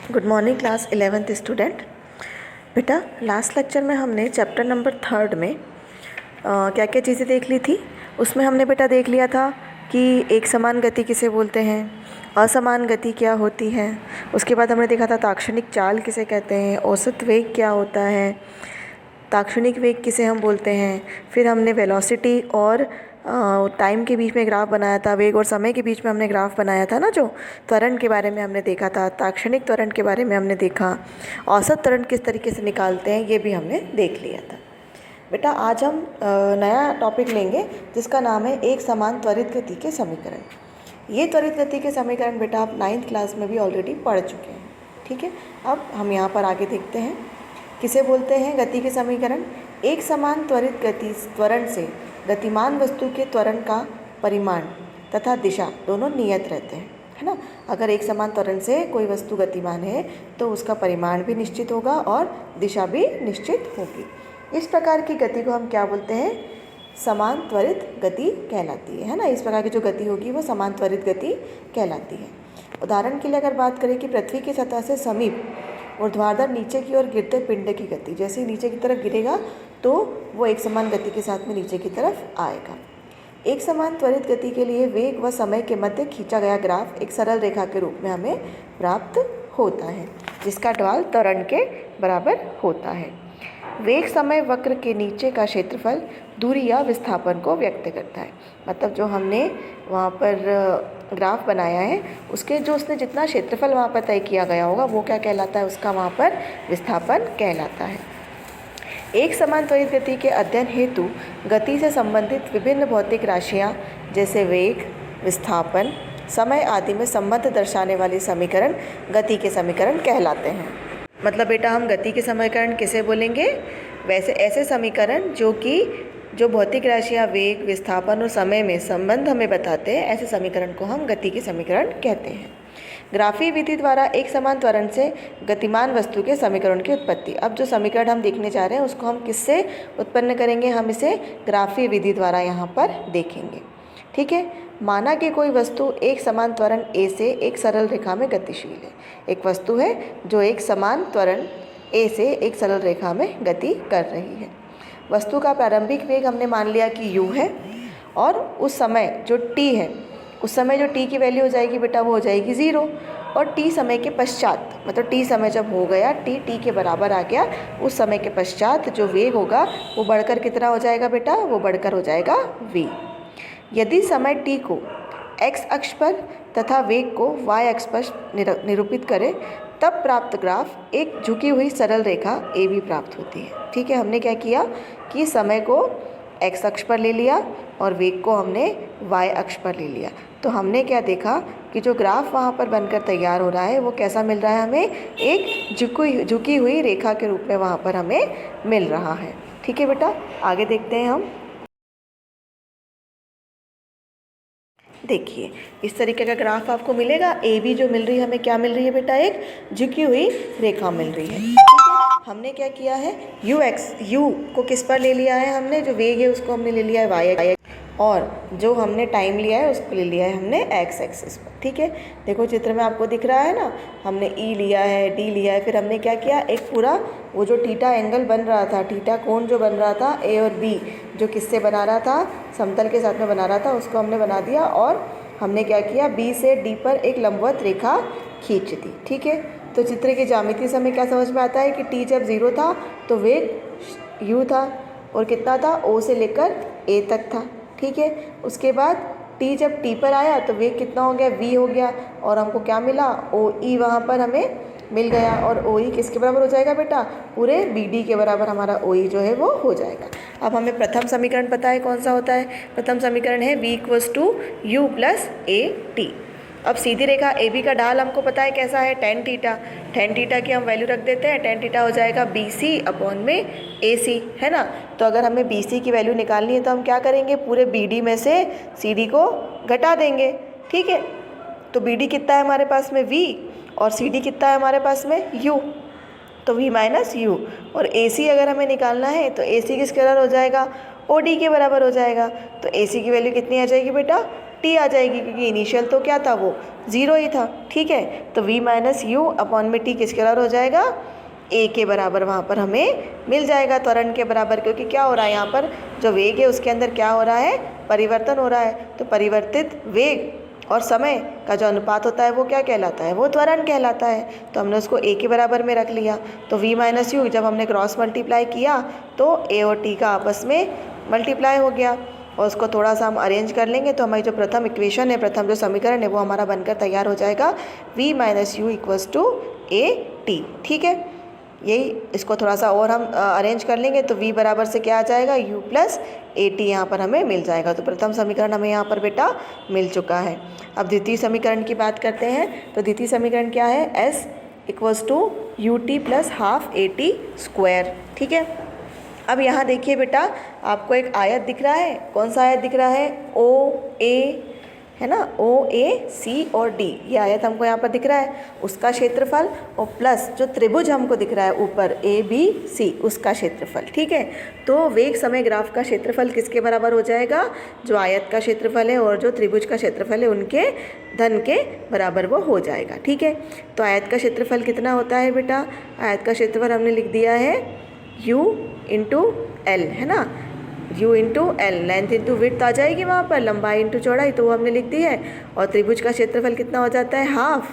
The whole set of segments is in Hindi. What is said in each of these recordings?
Good morning class 11th student. बेटा लास्ट लेक्चर में हमने चैप्टर नंबर 3 में क्या क्या चीज़ें देख ली थी। उसमें हमने बेटा देख लिया था कि एक समान गति किसे बोलते हैं, असमान गति क्या होती है। उसके बाद हमने देखा था ताक्षणिक चाल किसे कहते हैं, औसत वेग क्या होता है, ताक्षणिक वेग किसे हम बोलते हैं। फिर हमने वेलोसिटी और टाइम के बीच में ग्राफ बनाया था, वेग और समय के बीच में हमने ग्राफ बनाया था ना, जो त्वरण के बारे में हमने देखा था, ताक्षणिक त्वरण के बारे में हमने देखा, औसत त्वरण किस तरीके से निकालते हैं ये भी हमने देख लिया था। बेटा आज हम नया टॉपिक लेंगे जिसका नाम है एक समान त्वरित गति के समीकरण। ये त्वरित गति के समीकरण बेटा आप 9th क्लास में भी ऑलरेडी पढ़ चुके हैं। ठीक है, अब हम यहाँ पर आगे देखते हैं किसे बोलते हैं गति के समीकरण। एक समान त्वरित गति त्वरण से गतिमान वस्तु के त्वरण का परिमाण तथा दिशा दोनों नियत रहते हैं, है ना। अगर एक समान त्वरण से कोई वस्तु गतिमान है तो उसका परिमाण भी निश्चित होगा और दिशा भी निश्चित होगी। इस प्रकार की गति को हम क्या बोलते हैं, समान त्वरित गति कहलाती है ना। इस प्रकार की जो गति होगी वो समान त्वरित गति कहलाती है। उदाहरण के लिए अगर बात करें कि पृथ्वी की सतह से समीप ऊर्ध्वाधर नीचे की ओर गिरते पिंड की गति, जैसे ही नीचे की तरफ गिरेगा तो वो एक समान गति के साथ में नीचे की तरफ आएगा। एक समान त्वरित गति के लिए वेग व समय के मध्य खींचा गया ग्राफ एक सरल रेखा के रूप में हमें प्राप्त होता है, जिसका ढाल त्वरण के बराबर होता है। वेग समय वक्र के नीचे का क्षेत्रफल दूरी या विस्थापन को व्यक्त करता है। मतलब जो हमने वहाँ पर ग्राफ बनाया है उसके जो उसने जितना क्षेत्रफल वहाँ पर तय किया गया होगा वो क्या कहलाता है, उसका वहाँ पर विस्थापन कहलाता है। एक समान त्वरित गति के अध्ययन हेतु गति से संबंधित विभिन्न भौतिक राशियाँ जैसे वेग, विस्थापन, समय आदि में संबंध दर्शाने वाली समीकरण गति के समीकरण कहलाते हैं। मतलब बेटा हम गति के समीकरण किसे बोलेंगे, वैसे ऐसे समीकरण जो भौतिक राशियाँ वेग, विस्थापन और समय में संबंध हमें बताते हैं, ऐसे समीकरण को हम गति के समीकरण कहते हैं। ग्राफीय विधि द्वारा एक समान त्वरण से गतिमान वस्तु के समीकरण की उत्पत्ति। अब जो समीकरण हम देखने जा रहे हैं उसको हम किससे उत्पन्न करेंगे, हम इसे ग्राफीय विधि द्वारा यहाँ पर देखेंगे। ठीक है, माना कि कोई वस्तु एक समान त्वरण ए से एक सरल रेखा में गतिशील है। एक वस्तु है जो एक समान त्वरण ए से एक सरल रेखा में गति कर रही है। वस्तु का प्रारंभिक वेग हमने मान लिया कि u है और उस समय जो t है, उस समय जो t की वैल्यू हो जाएगी बेटा वो हो जाएगी 0। और t समय के पश्चात, मतलब t समय जब हो गया, t के बराबर आ गया, उस समय के पश्चात जो वेग होगा वो बढ़कर कितना हो जाएगा बेटा, वो बढ़कर हो जाएगा v। यदि समय t को x अक्ष पर तथा वेग को y अक्ष पर निरूपित करें तब प्राप्त ग्राफ एक झुकी हुई सरल रेखा ए बी प्राप्त होती है। ठीक है, हमने क्या किया कि समय को x अक्ष पर ले लिया और वेग को हमने y अक्ष पर ले लिया। तो हमने क्या देखा कि जो ग्राफ वहाँ पर बनकर तैयार हो रहा है वो कैसा मिल रहा है हमें, एक झुकी हुई रेखा के रूप में वहाँ पर हमें मिल रहा है। ठीक है बेटा, आगे देखते हैं हम। देखिए इस तरीके का ग्राफ आपको मिलेगा। ए बी जो मिल रही है हमें क्या मिल रही है बेटा, एक झुकी हुई रेखा मिल रही है। ठीक है, हमने क्या किया है, यू को किस पर ले लिया है हमने, जो वेग है उसको हमने ले लिया है वाई, और जो हमने टाइम लिया है उसको ले लिया है हमने एक्स एक्सिस पर। ठीक है, देखो चित्र में आपको दिख रहा है ना, हमने ई लिया है, डी लिया है, फिर हमने क्या किया, एक पूरा वो जो थीटा एंगल बन रहा था, थीटा कोण जो बन रहा था ए और बी, जो किससे बना रहा था, समतल के साथ में बना रहा था, उसको हमने बना दिया और हमने क्या किया, बी से डी पर एक लंबवत रेखा खींच दी। ठीक है, तो चित्र की ज्यामिति से हमें क्या समझ में आता है कि टी जब 0 था तो वेग u था और कितना था, o से लेकर a तक था। ठीक है, उसके बाद t जब t पर आया तो वेग कितना हो गया, v हो गया, और हमको क्या मिला, OE वहाँ पर हमें मिल गया। और OE किसके बराबर हो जाएगा बेटा, पूरे BD के बराबर हमारा OE जो है वो हो जाएगा। अब हमें प्रथम समीकरण पता है कौन सा होता है, प्रथम समीकरण है v = u + at। अब सीधी रेखा ए बी का ढाल हमको पता है कैसा है, tan थीटा। tan थीटा की हम वैल्यू रख देते हैं, tan थीटा हो जाएगा BC/AC, है ना। तो अगर हमें BC की वैल्यू निकालनी है तो हम क्या करेंगे, पूरे BD में से CD को घटा देंगे। ठीक है, तो BD कितना है हमारे पास में V और CD कितना है हमारे पास में U, तो V - U। और AC अगर हमें निकालना है तो AC किसके बराबर हो जाएगा, OD के बराबर हो जाएगा। तो AC की वैल्यू कितनी आ जाएगी बेटा, टी आ जाएगी, क्योंकि इनिशियल तो क्या था, वो 0 ही था। ठीक है, तो v माइनस यू अपॉन में टी किसके बराबर हो जाएगा, a के बराबर वहाँ पर हमें मिल जाएगा, त्वरण के बराबर। क्योंकि क्या हो रहा है यहाँ पर, जो वेग है उसके अंदर क्या हो रहा है, परिवर्तन हो रहा है। तो परिवर्तित वेग और समय का जो अनुपात होता है वो क्या कहलाता है, वो त्वरण कहलाता है। तो हमने उसको a के बराबर में रख लिया। तो v माइनस यू जब हमने क्रॉस मल्टीप्लाई किया तो a और t का आपस में मल्टीप्लाई हो गया, और उसको थोड़ा सा हम अरेंज कर लेंगे तो हमारी जो प्रथम इक्वेशन है, प्रथम जो समीकरण है वो हमारा बनकर तैयार हो जाएगा, v minus u equals to a t. ठीक है, यही इसको थोड़ा सा और हम अरेंज कर लेंगे तो v बराबर से क्या आ जाएगा, u प्लस ए टी यहाँ पर हमें मिल जाएगा। तो प्रथम समीकरण हमें यहाँ पर बेटा मिल चुका है। अब द्वितीय समीकरण की बात करते हैं। तो द्वितीय समीकरण क्या है, s equals to u t plus half a t square. ठीक है, अब यहाँ देखिए बेटा, आपको एक आयत दिख रहा है। कौन सा आयत दिख रहा है, ओ ए, है ना, ओ ए सी और डी, ये आयत हमको यहाँ पर दिख रहा है। उसका क्षेत्रफल और प्लस जो त्रिभुज हमको दिख रहा है ऊपर ए बी सी, उसका क्षेत्रफल। ठीक है, तो वेग समय ग्राफ का क्षेत्रफल किसके बराबर हो जाएगा, जो आयत का क्षेत्रफल है और जो त्रिभुज का क्षेत्रफल है उनके धन के बराबर वो हो जाएगा। ठीक है, तो आयत का क्षेत्रफल कितना होता है बेटा, आयत का क्षेत्रफल हमने लिख दिया है u इंटू एल, है ना, u into L, length into width आ जाएगी वहाँ पर, लंबाई इंटू चौड़ाई, तो वो हमने लिख दी है। और त्रिभुज का क्षेत्रफल कितना हो जाता है, हाफ,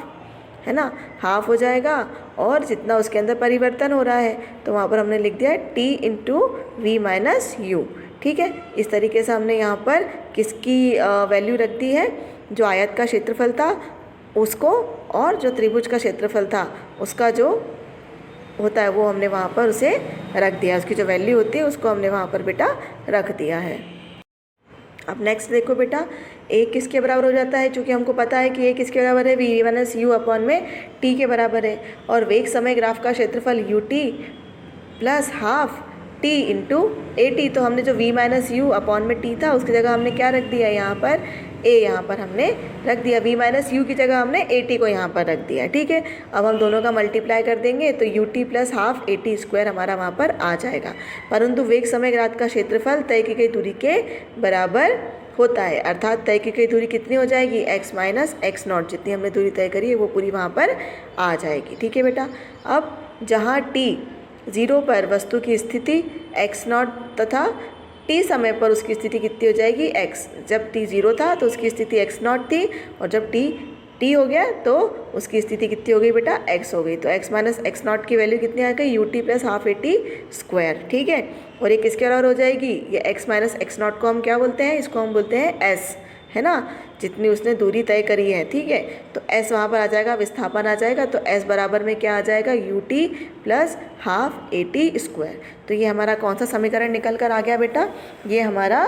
है ना, हाफ हो जाएगा। और जितना उसके अंदर परिवर्तन हो रहा है तो वहाँ पर हमने लिख दिया है t into v minus u. ठीक है, इस तरीके से हमने यहाँ पर किसकी वैल्यू रख दी है, जो आयत का क्षेत्रफल था उसको, और जो त्रिभुज का क्षेत्रफल था उसका जो होता है वो हमने वहाँ पर उसे रख दिया, उसकी जो वैल्यू होती है उसको हमने वहाँ पर बेटा रख दिया है। अब नेक्स्ट देखो बेटा, a किसके बराबर हो जाता है, चूँकि हमको पता है कि a किसके बराबर है, v माइनस यू अपॉन में t के बराबर है। और वेग समय ग्राफ का क्षेत्रफल u t plus half t into A T, तो हमने जो v माइनस यू अपॉन में t था उसकी जगह हमने क्या रख दिया, यहाँ पर a यहाँ पर हमने रख दिया, v माइनस यू की जगह हमने ए टी को यहाँ पर रख दिया। ठीक है, अब हम दोनों का मल्टीप्लाई कर देंगे तो you t plus half a t square हमारा वहाँ पर आ जाएगा। परंतु वेग समय ग्राफ का क्षेत्रफल तय की गई दूरी के बराबर होता है, अर्थात तय की गई दूरी कितनी हो जाएगी, x माइनस एक्स नॉट, जितनी हमने दूरी तय करी है वो पूरी वहाँ पर आ जाएगी। ठीक है बेटा, अब जहाँ t 0 पर वस्तु की स्थिति x नॉट तथा t समय पर उसकी स्थिति कितनी हो जाएगी, x, जब t 0 था तो उसकी स्थिति x नॉट थी, और जब t हो गया तो उसकी स्थिति कितनी हो गई बेटा, x हो गई। तो x माइनस एक्स नॉट की वैल्यू कितनी आ गई, you t plus half a t square. ठीक है, और ये किसके बराबर हो जाएगी, ये x माइनस एक्स नॉट को हम क्या बोलते हैं, इसको हम बोलते हैं s, है ना, जितनी उसने दूरी तय करी है। ठीक है, तो s वहाँ पर आ जाएगा, विस्थापन आ जाएगा, तो s बराबर में क्या आ जाएगा, you t plus half a t square. तो ये हमारा कौन सा समीकरण निकल कर आ गया बेटा, ये हमारा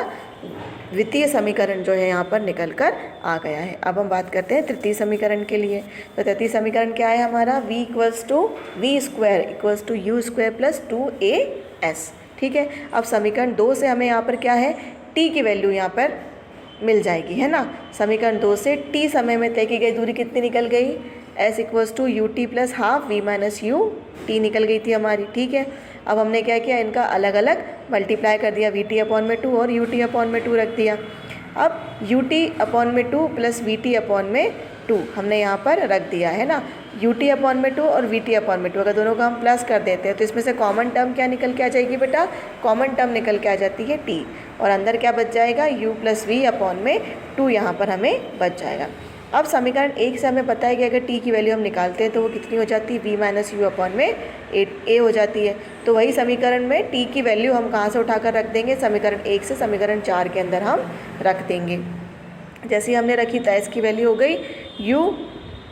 द्वितीय समीकरण जो है यहाँ पर निकल कर आ गया है। अब हम बात करते हैं तृतीय समीकरण के लिए। तो तृतीय समीकरण क्या है हमारा, v equals to v square equals to u square plus 2as। ठीक है, अब समीकरण 2 से हमें यहाँ पर क्या है, t की वैल्यू यहाँ पर मिल जाएगी, है ना। समीकरण 2 से t समय में तय की गई दूरी कितनी निकल गई, s equals to u t plus half v minus u t निकल गई थी हमारी। ठीक है, अब हमने क्या किया, इनका अलग अलग मल्टीप्लाई कर दिया, वी टी अपॉन में 2 और यू टी अपॉन में 2 रख दिया। अब यू टी अपॉन में 2 प्लस वी टी अपॉन में 2 हमने यहाँ पर रख दिया, है ना। यू टी अपॉन में 2 और वी टी अपॉन में 2, अगर दोनों का हम प्लस कर देते हैं तो इसमें से कॉमन टर्म क्या निकल के आ जाएगी बेटा, कॉमन टर्म निकल के आ जाती है टी, और अंदर क्या बच जाएगा, u प्लस वी अपॉन में 2 यहाँ पर हमें बच जाएगा। अब समीकरण 1 से हमें पता है कि अगर t की वैल्यू हम निकालते हैं तो वो कितनी हो जाती है, v माइनस यू अपॉन में a हो जाती है। तो वही समीकरण में t की वैल्यू हम कहाँ से उठाकर रख देंगे, समीकरण 1 से समीकरण 4 के अंदर हम रख देंगे। जैसे ही हमने रखी तो इसकी वैल्यू हो गई u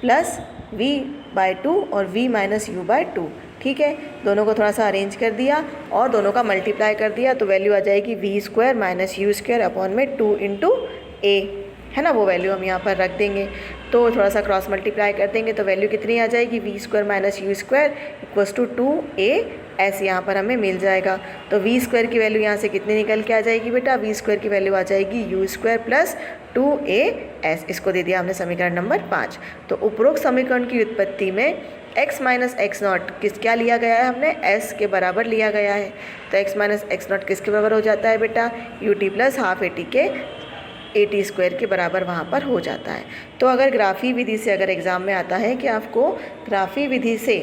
प्लस v बाई 2 और v माइनस यू बाई 2। ठीक है, दोनों को थोड़ा सा अरेंज कर दिया और दोनों का मल्टीप्लाई कर दिया तो वैल्यू आ जाएगी v square minus u square upon में 2 इंटू a, है ना, वो वैल्यू हम यहाँ पर रख देंगे। तो थोड़ा सा क्रॉस मल्टीप्लाई कर देंगे तो वैल्यू कितनी आ जाएगी, v square minus u square equals to 2as यहाँ पर हमें मिल जाएगा। तो वी स्क्वायर की वैल्यू यहाँ से कितनी निकल के आ जाएगी बेटा, वी स्क्वायर की वैल्यू आ जाएगी यू स्क्वायर प्लस 2as, इसको दे दिया हमने समीकरण नंबर 5। तो उपरोक्त समीकरण की उत्पत्ति में x माइनस एक्स नॉट क्या लिया गया है, हमने s के बराबर लिया गया है। तो x माइनस एक्स नॉट किसके बराबर हो जाता है बेटा, you t plus half a T के AT² के बराबर वहाँ पर हो जाता है। तो अगर ग्राफी विधि से अगर एग्ज़ाम में आता है कि आपको ग्राफी विधि से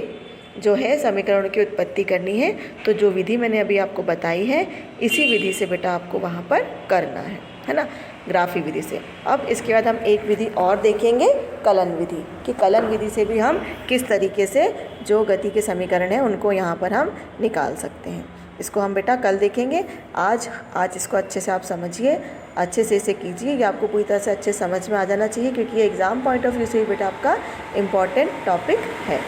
जो है समीकरण की उत्पत्ति करनी है, तो जो विधि मैंने अभी आपको बताई है इसी विधि से बेटा आपको वहाँ पर करना है ना, ग्राफी विधि से। अब इसके बाद हम एक विधि और देखेंगे, कलन विधि, कि कलन विधि से भी हम किस तरीके से जो गति के समीकरण हैं उनको यहाँ पर हम निकाल सकते हैं। इसको हम बेटा कल देखेंगे। आज इसको अच्छे से आप समझिए, अच्छे से इसे कीजिए। ये आपको पूरी तरह से अच्छे समझ में आ जाना चाहिए, क्योंकि ये एग्ज़ाम पॉइंट ऑफ व्यू से भी बेटा आपका इम्पॉर्टेंट टॉपिक है।